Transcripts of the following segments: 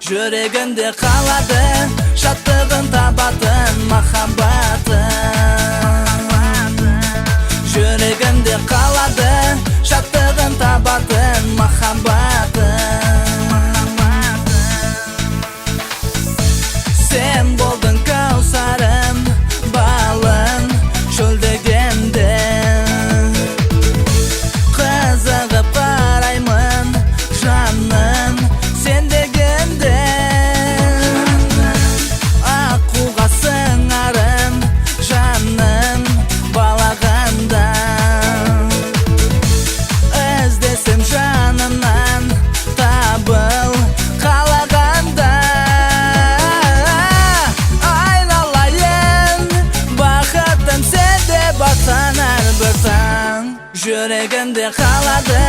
Жүрегінде қалады шаттығын табатын махаббатын. Жүрегінде қалады шаттығын табатын махаббатын. Сен болдың каусарым, балын шөлдегенде. Қызығып қараймын жаным сен дегенде. Аққуға сыңарым жаным балағанда. Іздесем жанымнан табыл қалағанда. Айналайын бақытым сенде батқан әрбір таң. Жүрегінде қалады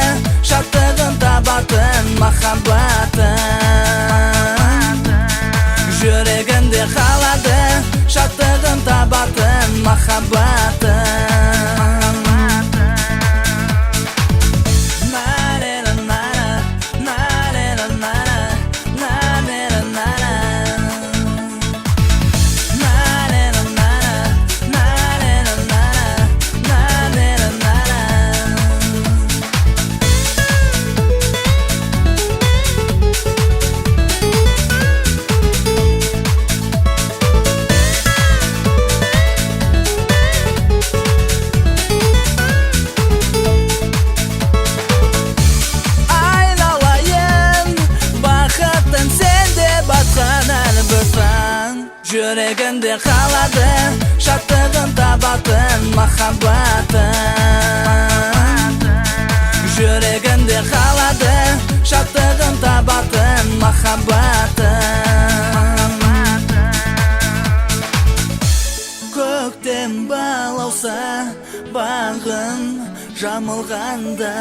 шаттығын табатын махаббатын. Жүрегінде қалады шаттығын табатын махаббатын. Жүрегінде қалады шаттығын табатын махаббатын. Жүрегінде қалады шаттығын табатын махаббатын. Көктем балауса бағын жамылғанда.